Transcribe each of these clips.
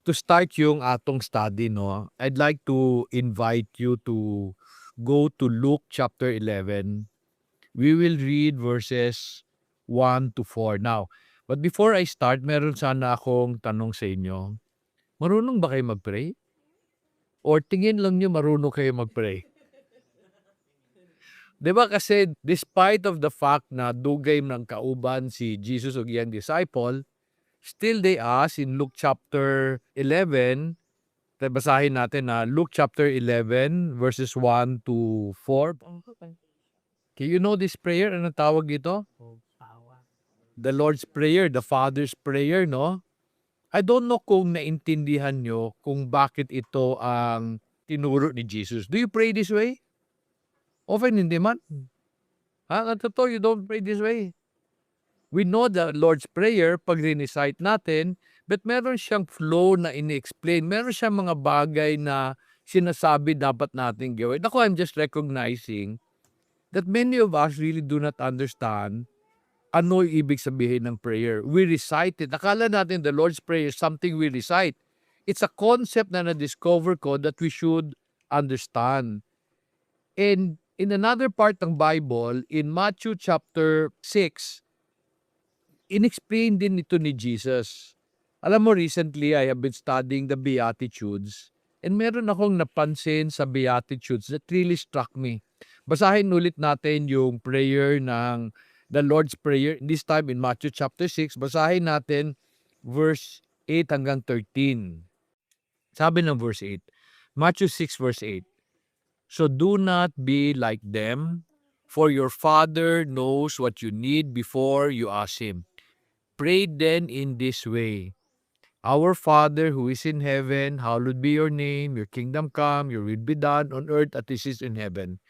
to start yung atong study, no, I'd like to invite you to go to Luke chapter 11. We will read verses 1 to 4. Now, but before I start, meron sana akong tanong sa inyo. Marunong ba kayo mag-pray? Or tingin lang niyo marunong kayo mag-pray? 'Di ba kasi despite of the fact na dugay ng kauban si Jesus ug iyang disciple, still they ask in Luke chapter 11, basahin natin na Luke chapter 11 verses 1 to 4. Okay, you know this prayer? Anong tawag dito? The Lord's Prayer, the Father's Prayer, no? I don't know kung naintindihan nyo kung bakit ito ang tinuro ni Jesus. Do you pray this way? Often hindi man. Ang totoo, you don't pray this way. We know the Lord's Prayer pag recite natin, but meron siyang flow na ini-explain. Meron siyang mga bagay na sinasabi dapat natin gawin. Ako, I'm just recognizing that many of us really do not understand ano yung ibig sabihin ng prayer. We recite it. Akala natin the Lord's Prayer is something we recite. It's a concept na na-discover ko that we should understand. And in another part ng Bible, in Matthew chapter 6, in-explain din ito ni Jesus. Alam mo, recently, I have been studying the Beatitudes. And meron akong napansin sa Beatitudes that really struck me. Basahin ulit natin yung prayer ng the Lord's Prayer, this time in Matthew chapter 6, basahin natin verse 8 hanggang 13. Sabi ng verse 8, Matthew 6 verse 8, "So do not be like them, for your Father knows what you need before you ask Him. Pray then in this way, Our Father who is in heaven, hallowed be your name, your kingdom come, your will be done on earth as it is in heaven.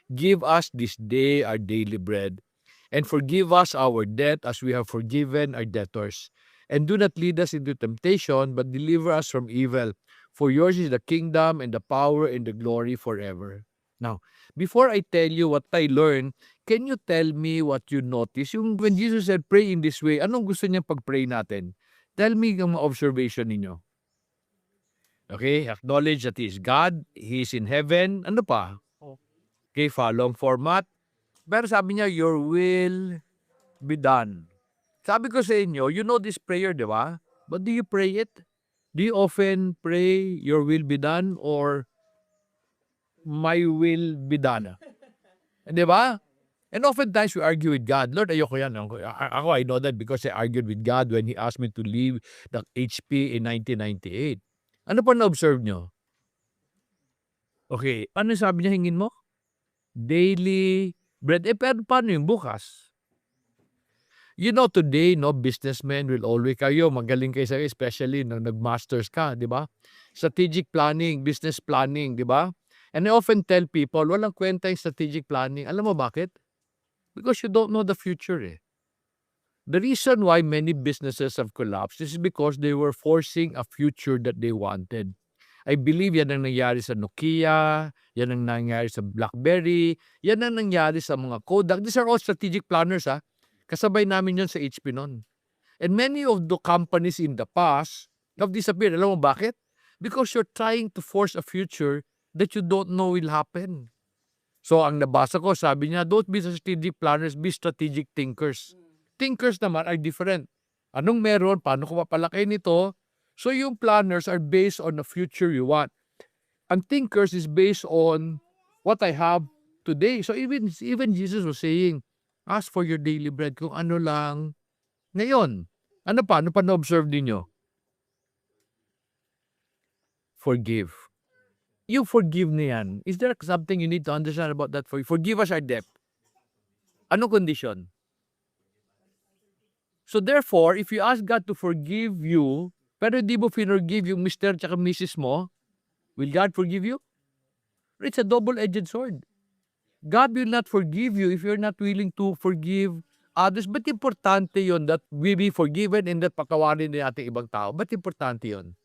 Give us this day our daily bread, and forgive us our debt as we have forgiven our debtors. And do not lead us into temptation, but deliver us from evil. For yours is the kingdom and the power and the glory forever." Now, before I tell you what I learned, can you tell me what you notice? Yung when Jesus said, pray in this way, anong gusto niya pag-pray natin? Tell me yung mga observation ninyo. Okay, acknowledge that He is God, He is in heaven. Ano pa? Okay, follow format. Pero sabi niya, your will be done. Sabi ko sa inyo, you know this prayer, di ba? But do you pray it? Do you often pray, your will be done, or my will be done? Di ba? And oftentimes we argue with God. Lord, ayoko yan. Ako, I know that because I argued with God when He asked me to leave the HP in 1998. Ano pa na-observe nyo? Okay, ano sabi niya hingin mo? Daily bread. Pero paano yung bukas? You know, today, no, businessmen will always kayo, magaling kayo sa especially nang nag-masters ka, di ba? Strategic planning, business planning, di ba? And I often tell people, walang kwenta yung strategic planning. Alam mo bakit? Because you don't know the future eh. The reason why many businesses have collapsed is because they were forcing a future that they wanted. I believe yan ang nangyari sa Nokia, yan ang nangyari sa BlackBerry, yan ang nangyari sa mga Kodak. These are all strategic planners ha. Kasabay namin yan sa HP noon. And many of the companies in the past have disappeared. Alam mo bakit? Because you're trying to force a future that you don't know will happen. So ang nabasa ko, sabi niya, don't be strategic planners, be strategic thinkers. Thinkers naman are different. Anong meron? Paano ko mapalaki nito? So yung planners are based on the future you want. Ang thinkers is based on what I have today. So even Jesus was saying, ask for your daily bread kung ano lang ngayon. Ano pa? Ano pa na-observe ninyo? Forgive. You forgive na yan. Is there something you need to understand about that? Forgive us our debt. Ano condition? So therefore, if you ask God to forgive you, pero di mo forgive yung Mr. tsaka Mrs. mo, will God forgive you? It's a double-edged sword. God will not forgive you if you're not willing to forgive others. But importante yon that we be forgiven and that patawarin din natin ibang tao. But importante yon.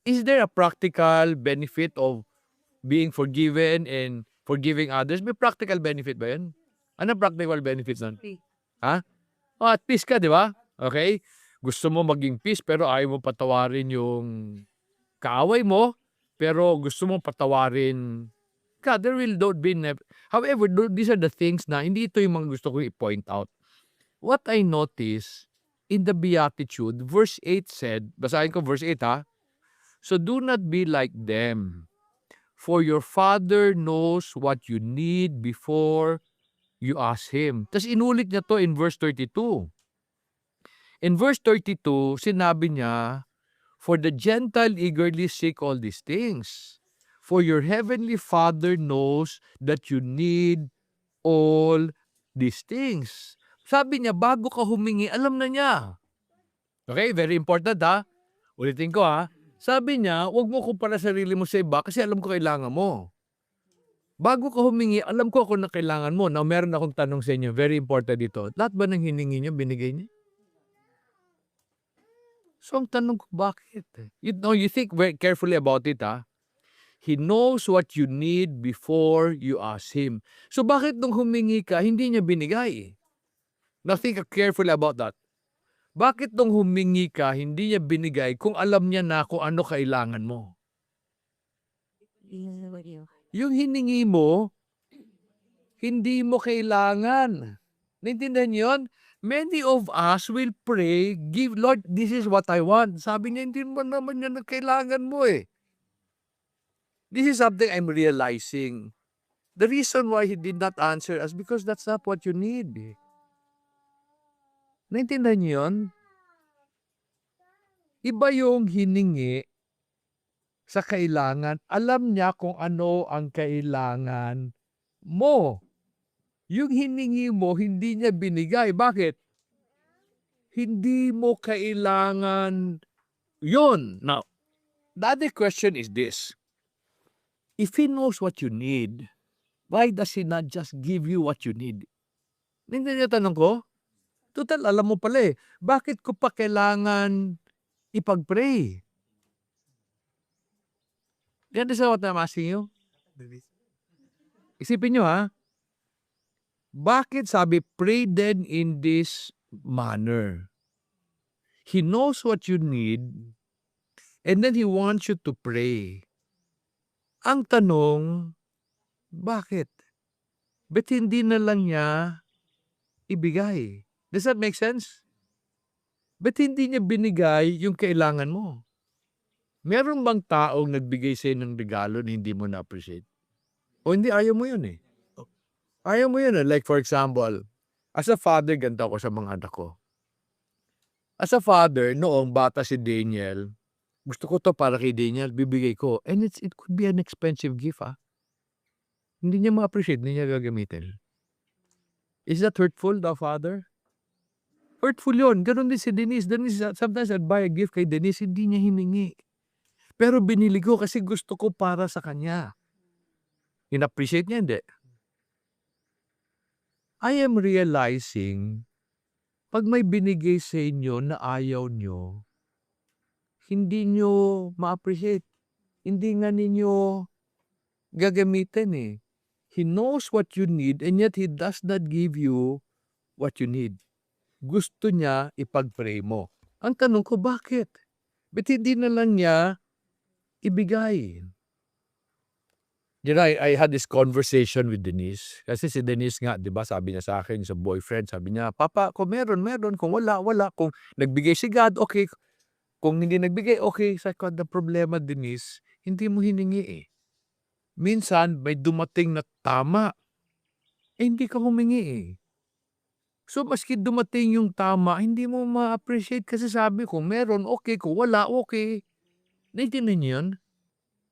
Is there a practical benefit of being forgiven and forgiving others? May practical benefit ba yun? Ano practical benefits nun? Ha? Oh, at peace ka, di ba? Okay? Gusto mo maging peace pero ayaw mo patawarin yung kaaway mo, pero gusto mong patawarin ka. There will not be however, these are the things na hindi ito yung mga gusto kong i-point out. What I notice in the Beatitude, verse 8 said, basahin ko verse 8 ha, "So do not be like them, for your Father knows what you need before you ask Him." Tapos inulit niya to in verse 32. In verse 32, sinabi niya, "For the Gentile eagerly seek all these things, for your heavenly Father knows that you need all these things." Sabi niya, bago ka humingi, alam na niya. Okay, very important ha. Ulitin ko ha. Sabi niya, huwag mo kumpara sarili mo sa iba kasi alam ko kailangan mo. Bago ka humingi, alam ko na kailangan mo. Now, meron akong tanong sa inyo, very important dito. Lahat ba ng hiningi niyo, binigay niya? So, ang tanong ko, bakit? You think very carefully about it ha. He knows what you need before you ask Him. So, bakit nung humingi ka, hindi niya binigay? Now, think carefully about that. Bakit nung humingi ka, hindi niya binigay kung alam niya na kung ano kailangan mo? Yung hiningi mo, hindi mo kailangan. Naintindihan niyo yun? Many of us will pray, give, Lord, this is what I want. Sabi niya, hindi mo naman yan na kailangan mo eh. This is something I'm realizing. The reason why He did not answer us because that's not what you need. Naintindihan niyo yun? Iba yung hiningi sa kailangan. Alam niya kung ano ang kailangan mo. Yung hiningi mo, hindi niya binigay. Bakit? Hindi mo kailangan yun. Now, the other question is this. If He knows what you need, why does He not just give you what you need? Hindi niya tanong ko? Total, alam mo pala eh. Bakit ko pa kailangan ipag-pray? Yan is what I'm asking you. Isipin nyo ha. Bakit sabi, pray then in this manner? He knows what you need and then He wants you to pray. Ang tanong, bakit? Ba't hindi na lang niya ibigay? Does that make sense? Ba't hindi niya binigay yung kailangan mo? Meron bang taong nagbigay sa'yo ng regalo na hindi mo na-appreciate? O hindi, ayaw mo yun eh. Ayaw mo yun eh. Like for example, as a father, ganito ako sa mga anak ko. As a father, noong bata si Daniel, gusto ko to para kay Daniel, bibigay ko. And it could be an expensive gift ah. Hindi niya ma-appreciate, hindi niya gagamitin. Is that hurtful, the father? Hurtful yun. Ganon din si Denise. Sometimes I'd buy a gift kay Denise, hindi niya hiningi. Pero binili ko kasi gusto ko para sa kanya. In-appreciate niya, hindi. I am realizing, pag may binigay sa inyo na ayaw nyo, hindi nyo ma-appreciate. Hindi nga ninyo gagamitin eh. He knows what you need and yet He does not give you what you need. Gusto niya ipag-pray mo. Ang tanong ko, bakit? Ba't hindi na lang niya ibigay? You know, I had this conversation with Denise. Kasi si Denise nga, di ba, sabi niya sa akin, sa boyfriend, sabi niya, Papa, kung meron. Kung wala, wala. Kung nagbigay si God, okay. Kung hindi nagbigay, okay. Sa the problema, Denise, hindi mo hiningi eh. Minsan, may dumating na tama. Eh, hindi ka humingi eh. So, maski dumating yung tama, hindi mo ma-appreciate kasi sabi kung meron, okay. Kung wala, okay. Naintindihan niyo yun?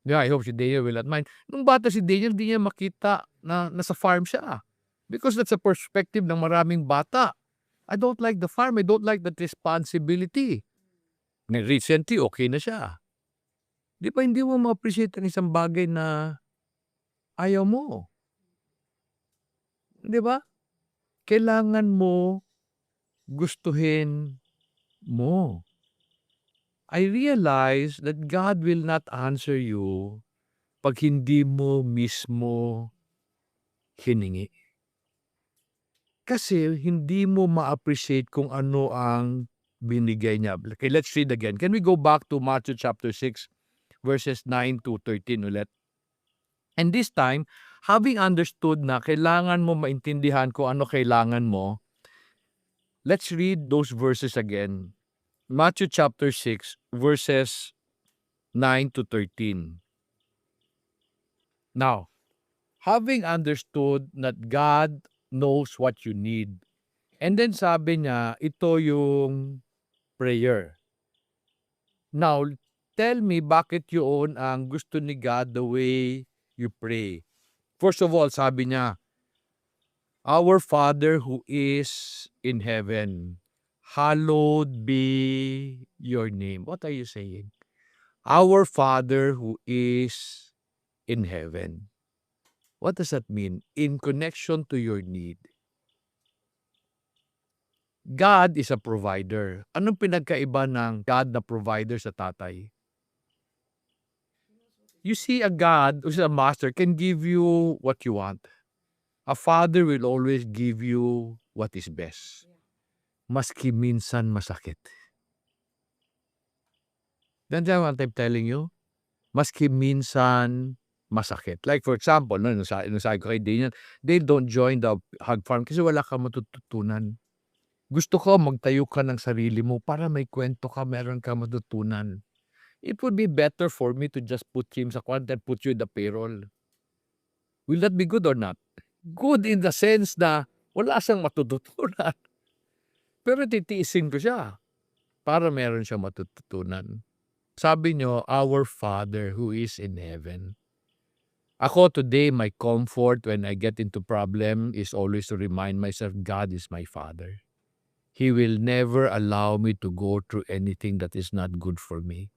Yeah, I hope si Daniel will not mind. Nung bata si Daniel, di niya makita na nasa farm siya. Because that's a perspective ng maraming bata. I don't like the farm. I don't like that responsibility. Recently, okay na siya. Di ba hindi mo ma-appreciate ang isang bagay na ayaw mo? Di ba? Kailangan mo gustuhin mo. I realize that God will not answer you pag hindi mo mismo hiningi. Kasi hindi mo ma-appreciate kung ano ang binigay niya. Okay, let's read again. Can we go back to Matthew chapter 6, verses 9 to 13 ulit? And this time, having understood na kailangan mo maintindihan kung ano kailangan mo, let's read those verses again. Matthew chapter 6, verses 9 to 13. Now, having understood that God knows what you need. And then sabi niya, ito yung prayer. Now, tell me bakit yun ang gusto ni God the way you pray. First of all, sabi niya, Our Father who is in heaven, hallowed be your name. What are you saying? Our Father who is in heaven. What does that mean? In connection to your need. God is a provider. Anong pinagkaiba ng God na provider sa tatay? You see, a God who's a master can give you what you want. A father will always give you what is best. Maski minsan masakit. That's what I'm telling you. Maski minsan masakit. Like for example, nasabi ko kay Daniel, they don't join the hog farm kasi wala kang matututunan. Gusto ko magtayo ka ng sarili mo para may kwento ka, meron ka matutunan. It would be better for me to just put him sa kwan than put you in the payroll. Will that be good or not? Good in the sense na wala siyang matututunan. Pero titiisin ko siya para meron siyang matututunan. Sabi niyo, Our Father who is in heaven. Ako today, my comfort when I get into problem is always to remind myself, God is my Father. He will never allow me to go through anything that is not good for me.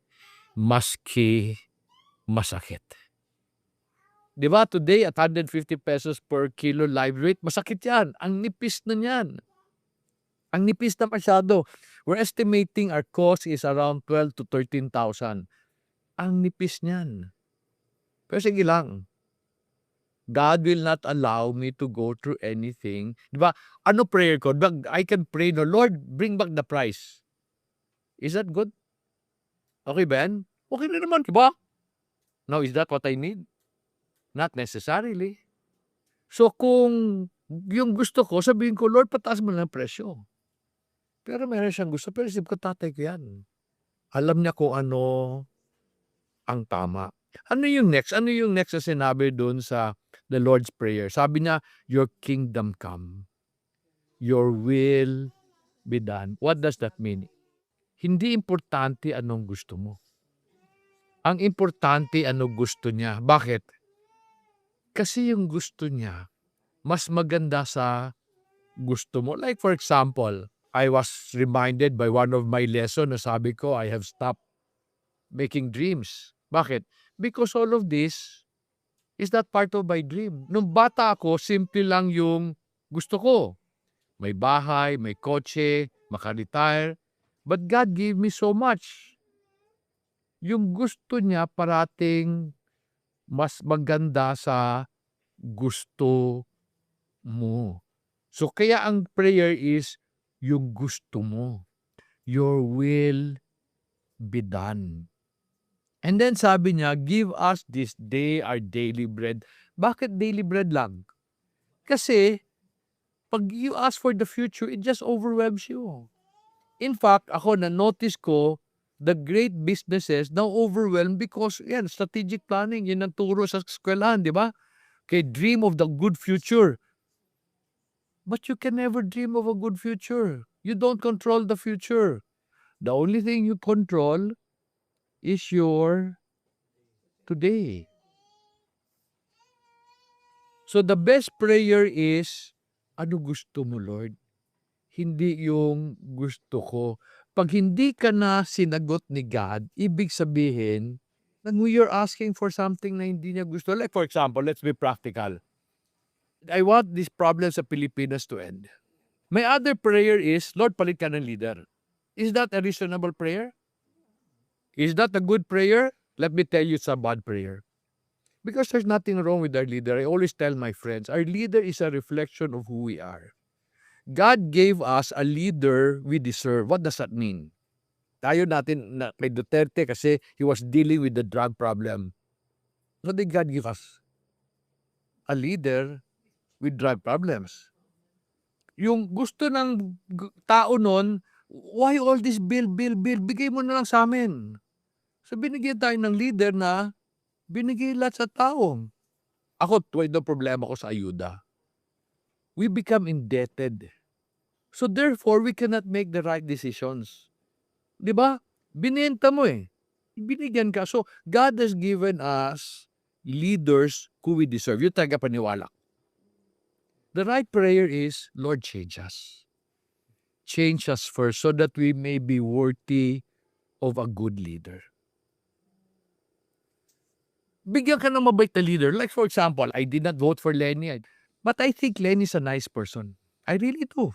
Maski masakit. Di ba today at 150 pesos per kilo live weight, masakit yan. Ang nipis na yan. Ang nipis na masyado. We're estimating our cost is around 12 to 13,000. Ang nipis niyan. Pero sige lang. God will not allow me to go through anything. Di ba? Ano prayer ko? I can pray, no, Lord, bring back the price. Is that good? Okay, Ben? Okay na naman, di ba? Now, is that what I need? Not necessarily. So, kung yung gusto ko, sabihin ko, Lord, pataas mo na ang presyo. Pero meron siyang gusto. Pero isip ko, tatay ko yan. Alam niya kung ano ang tama. Ano yung next? Ano yung next na sinabi doon sa the Lord's Prayer? Sabi niya, your kingdom come. Your will be done. What does that mean? Hindi importante anong gusto mo. Ang importante ano gusto niya. Bakit? Kasi yung gusto niya, mas maganda sa gusto mo. Like for example, I was reminded by one of my lesson na sabi ko, I have stopped making dreams. Bakit? Because all of this is not part of my dream. Nung bata ako, simple lang yung gusto ko. May bahay, may kotse, maka-retire. But God gave me so much. Yung gusto niya parating mas maganda sa gusto mo. So kaya ang prayer is yung gusto mo. Your will be done. And then sabi niya, give us this day our daily bread. Bakit daily bread lang? Kasi pag you ask for the future, it just overwhelms you. In fact, ako na-notice ko, the great businesses now overwhelmed because yan, strategic planning, yun ang turo sa eskwelahan, di ba? Okay, dream of the good future. But you can never dream of a good future. You don't control the future. The only thing you control is your today. So the best prayer is, ano gusto mo, Lord? Hindi yung gusto ko. Pag hindi ka na sinagot ni God, ibig sabihin, you're asking for something na hindi niya gusto. Like for example, let's be practical. I want these problems sa Pilipinas to end. My other prayer is, Lord, palit ka ng leader. Is that a reasonable prayer? Is that a good prayer? Let me tell you it's a bad prayer. Because there's nothing wrong with our leader. I always tell my friends, our leader is a reflection of who we are. God gave us a leader we deserve. What does that mean? Tayo natin na kay Duterte kasi he was dealing with the drug problem. What did God give us? A leader with drug problems. Yung gusto ng tao nun, why all this bill? Bigay mo na lang sa amin. So binigyan tayo ng leader na binigay lahat sa tao. Ako, tuwid na problema ko sa ayuda. We become indebted. So therefore, we cannot make the right decisions. Di ba? Binenta mo eh. Binigyan ka. So God has given us leaders who we deserve. Yung tagapaniwala. The right prayer is, Lord, change us. Change us first so that we may be worthy of a good leader. Bigyan ka ng mabait na leader. Like for example, I did not vote for Lenny. But I think Lenny is a nice person. I really do.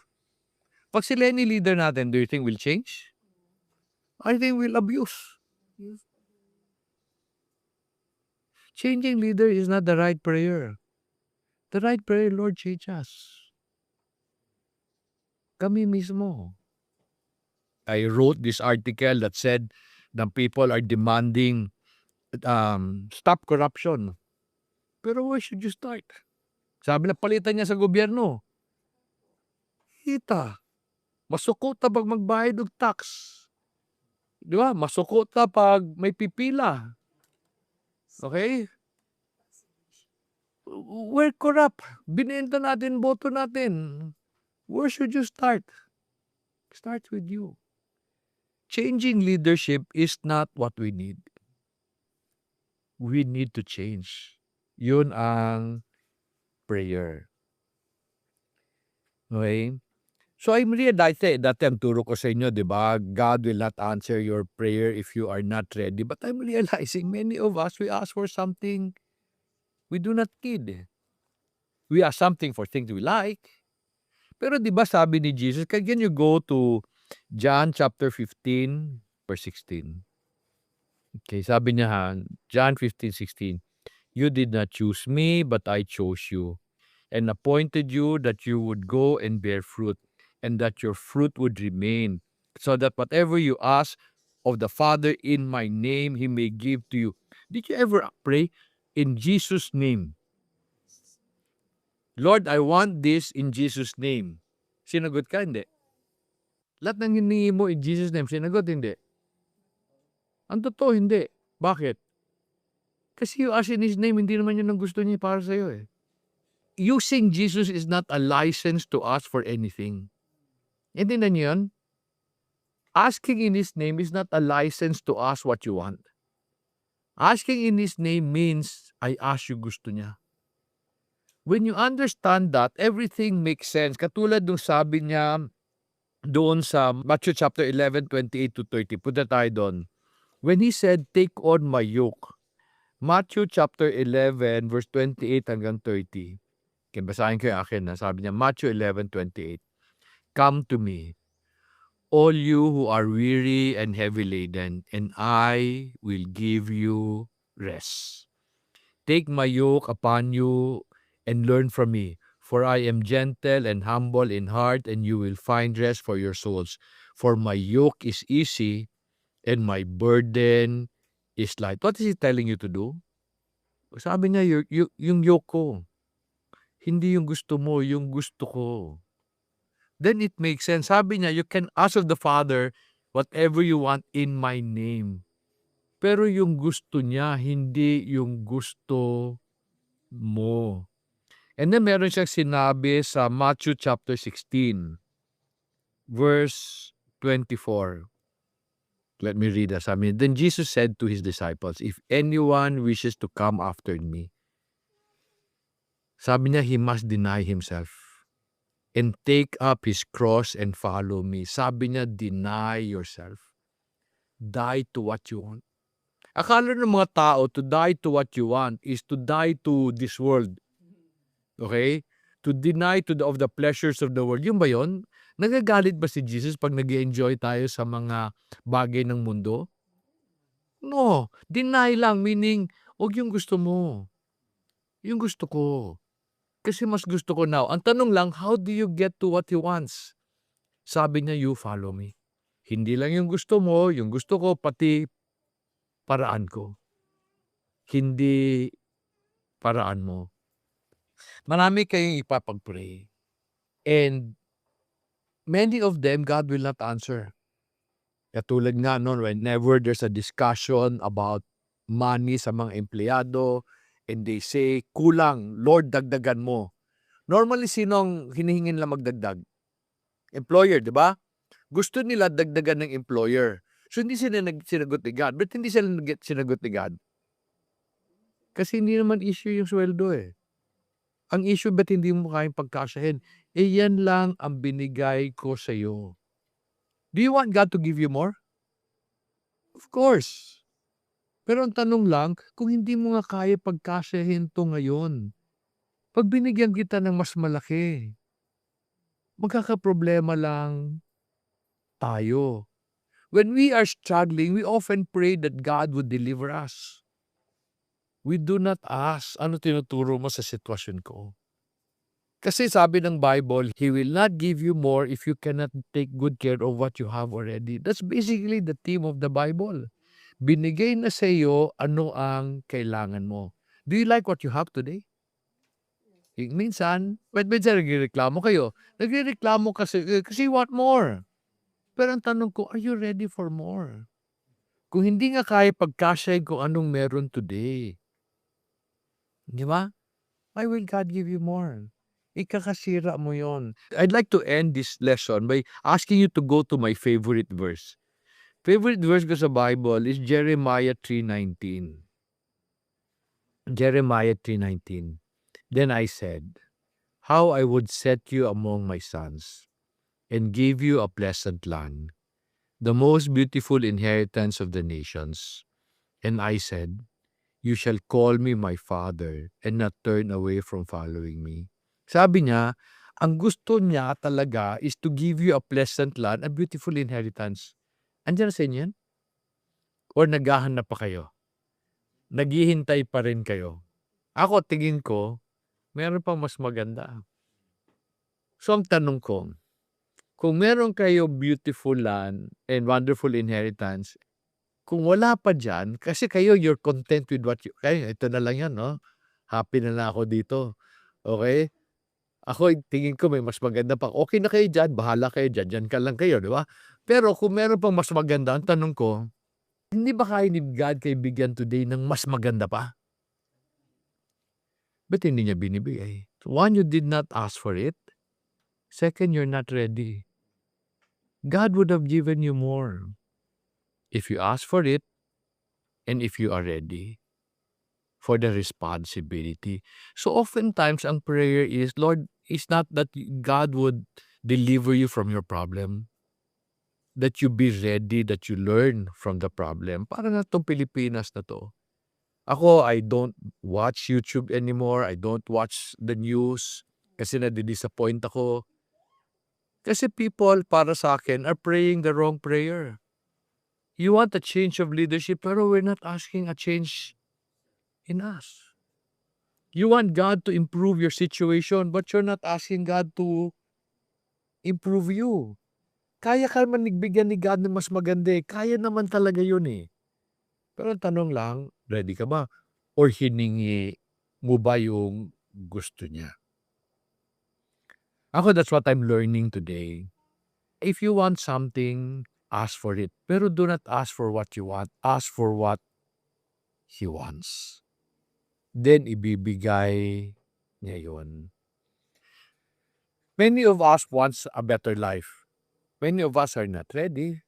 Pag si Lenny leader natin, do you think will change? I think will abuse. Changing leader is not the right prayer. The right prayer, Lord, change us. Kami mismo. I wrote this article that said that people are demanding stop corruption. Pero where should you start? Sabi na palitan niya sa gobyerno. Kita. Masukot na pag magbayad ng tax. Di ba? Masukot na pag may pipila. Okay? We're corrupt. Binenta natin, boto natin. Where should you start? Start with you. Changing leadership is not what we need. We need to change. Yun ang prayer. Okay? So I'm realizing, dati ang turo ko sa inyo, di ba? God will not answer your prayer if you are not ready. But I'm realizing many of us, we ask for something we do not need. We ask something for things we like. Pero di ba sabi ni Jesus, can you go to John chapter 15, verse 16? Okay, sabi niya John 15:16, you did not choose me, but I chose you and appointed you that you would go and bear fruit and that your fruit would remain, so that whatever you ask of the Father in my name, He may give to you. Did you ever pray in Jesus' name? Lord, I want this in Jesus' name. Sinagot ka? Hindi. Lahat ng hiningi mo in Jesus' name, sinagot? Hindi. Ang totoo, hindi. Bakit? Kasi you ask in His name, hindi naman yun ang gusto niya para sa'yo eh. Using Jesus is not a license to ask for anything. Hindi na niyo yun? Asking in His name is not a license to ask what you want. Asking in His name means, I ask you gusto niya. When you understand that, everything makes sense. Katulad nung sabi niya doon sa Matthew chapter 11:28-30. Punta tayo doon. When He said, take on my yoke. Matthew chapter 11, verse 28 hanggang 30. Okay, basahin ko yung akin. Sabi niya, Matthew 11:28. Come to me, all you who are weary and heavy laden, and I will give you rest. Take my yoke upon you and learn from me, for I am gentle and humble in heart, and you will find rest for your souls. For my yoke is easy and my burden is light. What is He telling you to do? Sabi niya, yung yoke ko. Hindi yung gusto mo, yung gusto ko. Then it makes sense. Sabi niya, you can ask of the Father whatever you want in my name. Pero yung gusto niya, hindi yung gusto mo. And then meron siyang sinabi sa Matthew chapter 16, verse 24. Let me read that. Then Jesus said to His disciples, if anyone wishes to come after me, sabi niya, he must deny himself and take up his cross and follow me. Sabi niya, deny yourself. Die to what you want. Akala ng mga tao, to die to what you want is to die to this world. Okay? To deny of the pleasures of the world. Yung ba yun? Nagagalit ba si Jesus pag nag-enjoy tayo sa mga bagay ng mundo? No. Deny lang, meaning, huwag yung gusto mo. Yung gusto ko. Kasi mas gusto ko now. Ang tanong lang, how do you get to what He wants? Sabi niya, you follow me. Hindi lang yung gusto mo, yung gusto ko, pati paraan ko. Hindi paraan mo. Marami kayong ipapag-pray. And many of them, God will not answer. Katulad nga noon, whenever there's a discussion about money sa mga empleyado, and they say, kulang, Lord, dagdagan mo. Normally, sinong hinihingin lang magdagdag? Employer, di ba? Gusto nila dagdagan ng employer. So, hindi sila sinagot ni God. But hindi sila sinagot ni God? Kasi hindi naman issue yung sweldo eh. Ang issue, ba't hindi mo kayang pagkasyahin? Eh, yan lang ang binigay ko sa iyo. Do you want God to give you more? Of course. Pero ang tanong lang, kung hindi mo nga kaya pagkasyahin to ngayon, pag binigyan kita ng mas malaki, magkakaproblema lang tayo. When we are struggling, we often pray that God would deliver us. We do not ask, ano tinuturo mo sa sitwasyon ko? Kasi sabi ng Bible, He will not give you more if you cannot take good care of what you have already. That's basically the theme of the Bible. Binigay na sa iyo ano ang kailangan mo. Do you like what you have today? Minsan nagrereklamo kayo. Nagrereklamo kasi you want more. Pero ang tanong ko, are you ready for more? Kung hindi nga kaya pagkasyahin kung anong meron today, di ba? Why will God give you more? Ikakasira mo yon. I'd like to end this lesson by asking you to go to my favorite verse. Favorite verse ko sa Bible is Jeremiah 3:19. Jeremiah 3:19. Then I said, how I would set you among my sons and give you a pleasant land, the most beautiful inheritance of the nations. And I said, you shall call me my father and not turn away from following me. Sabi niya, ang gusto niya talaga is to give you a pleasant land, a beautiful inheritance. Andiyan na sa inyo yan? Or naghahanap pa kayo? Naghihintay pa rin kayo? Ako, tingin ko, meron pang mas maganda. So, ang tanong ko, kung meron kayo beautiful land and wonderful inheritance, kung wala pa dyan, kasi kayo, you're content with what you, ito na lang yan, no? Happy na ako dito. Okay? Ako, tingin ko may mas maganda pa. Okay na kayo dyan, bahala kayo dyan, dyan ka lang kayo, di ba? Pero kung meron pang mas maganda, ang tanong ko, hindi ba kaya ni God kayo bigyan today ng mas maganda pa? Ba't hindi niya binibigay? One, you did not ask for it. Second, you're not ready. God would have given you more if you ask for it and if you are ready for the responsibility. So oftentimes, ang prayer is, Lord, it's not that God would deliver you from your problem, that you be ready, that you learn from the problem. Para na itong Pilipinas na to. Ako, I don't watch YouTube anymore. I don't watch the news kasi nadi-disappoint ako. Kasi people, para sa akin, are praying the wrong prayer. You want a change of leadership, pero we're not asking a change in us. You want God to improve your situation, but you're not asking God to improve you. Kaya ka naman bigyan ni God ng mas maganda eh. Kaya naman talaga yun eh. Pero ang tanong lang, ready ka ba? Or hiningi mo ba yung gusto niya? Ako, that's what I'm learning today. If you want something, ask for it. Pero do not ask for what you want. Ask for what He wants. Then, ibibigay niya yun. Many of us wants a better life. Many of us are not ready.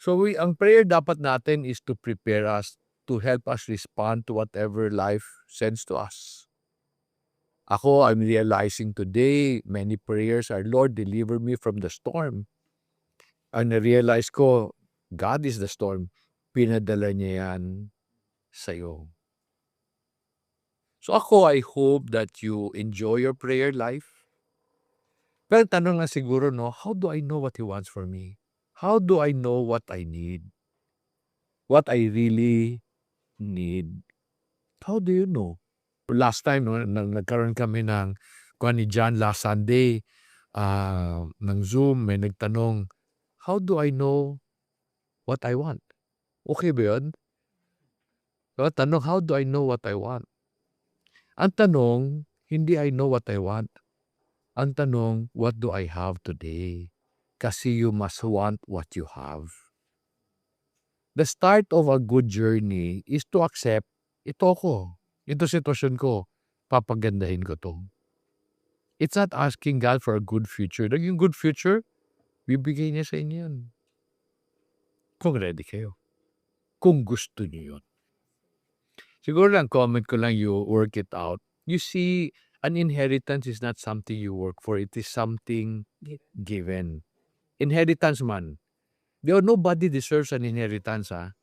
So, ang prayer dapat natin is to prepare us, to help us respond to whatever life sends to us. Ako, I'm realizing today, many prayers are, Lord, deliver me from the storm. Ang na-realize ko, God is the storm. Pinadala niya yan sa'yo. So ako, I hope that you enjoy your prayer life. Pero tanong na siguro, no, how do I know what He wants for me? How do I know what I need? What I really need? How do you know? last time, no, nagkaroon kami ng kuha ni John last Sunday, ng Zoom, may nagtanong, "How do I know what I want?" Okay ba yun? Tanong, "How do I know what I want?" Ang tanong, hindi I know what I want. Ang tanong, what do I have today? Kasi you must want what you have. The start of a good journey is to accept, ito ko, ito sitwasyon ko, papagandahin ko to. It's not asking God for a good future. Yung good future, bibigay niya sa inyo yan. Kung ready kayo. Kung gusto niyo yun. Siguro lang, comment ko lang, you work it out. You see, an inheritance is not something you work for. It is something given. Inheritance man. Nobody deserves an inheritance, ha?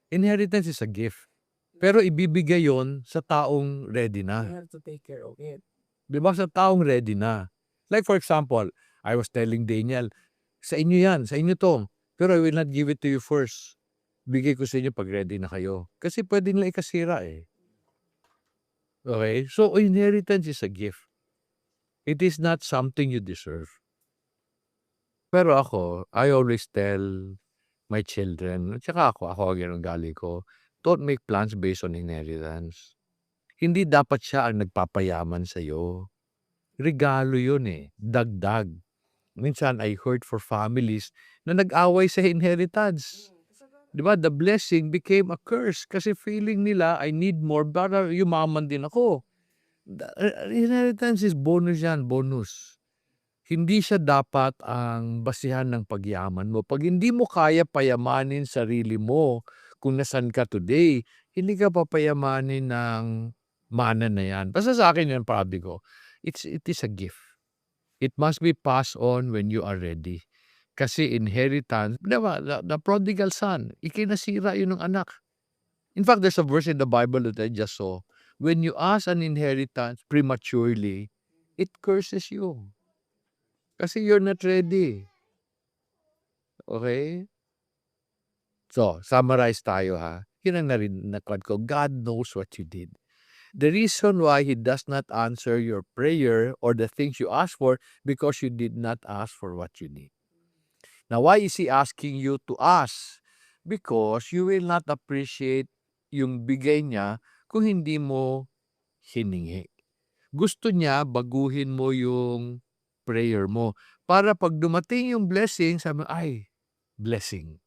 Inheritance is a gift. Pero ibibigay yon sa taong ready You na. have to take care of it. Diba? Sa taong ready na. Like for example, I was telling Daniel, sa inyo yan, sa inyo to. Pero I will not give it to you first. Bigay ko sa inyo pag ready na kayo. Kasi pwede nila ikasira eh. Okay? So, inheritance is a gift. It is not something you deserve. Pero ako, I always tell my children, tsaka ako ang galing ko, don't make plans based on inheritance. Hindi dapat siya ang nagpapayaman sa'yo. Regalo yun eh, dagdag. Minsan I heard for families na nag-away sa inheritance. Di ba? The blessing became a curse kasi feeling nila I need more para yumaman din ako. Inheritance is bonus yan, bonus. Hindi siya dapat ang basihan ng pagyaman mo. Pag hindi mo kaya payamanin sarili mo kung nasan ka today, hindi ka papayamanin ng mana na yan. Basta sa akin yan, parabi ko, it is a gift. It must be passed on when you are ready. Kasi inheritance, diba, the prodigal son, ikinasira yun ng anak. In fact, there's a verse in the Bible that I just saw. When you ask an inheritance prematurely, it curses you. Kasi you're not ready. Okay? So, summarize tayo ha. Yun ang nakuha ko. God knows what you did. The reason why He does not answer your prayer or the things you ask for because you did not ask for what you need. Now, why is He asking you to ask? Because you will not appreciate yung bigay niya kung hindi mo hiningi. Gusto niya baguhin mo yung prayer mo. Para pag dumating yung blessing, sabi mo, ay, blessing.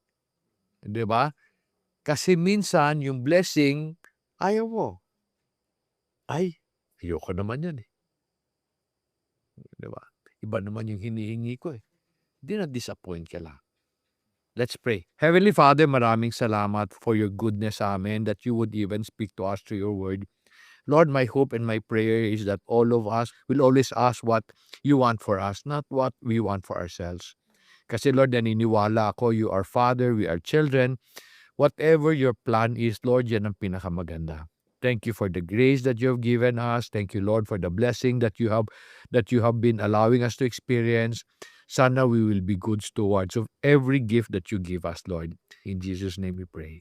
Di ba? Kasi minsan, yung blessing, ayaw mo. Ay, ayoko naman yan eh. Di ba? Iba naman yung hinihingi ko eh. Di na-disappoint ka lang. Let's pray. Heavenly Father, maraming salamat for your goodness sa amin, that you would even speak to us through your word. Lord, my hope and my prayer is that all of us will always ask what you want for us, not what we want for ourselves. Kasi Lord, naniniwala ako, you are Father, we are children. Whatever your plan is, Lord, yan ang pinakamaganda. Thank you for the grace that you have given us. Thank you, Lord, for the blessing that you have been allowing us to experience. Sana we will be good stewards of every gift that you give us, Lord. In Jesus' name we pray.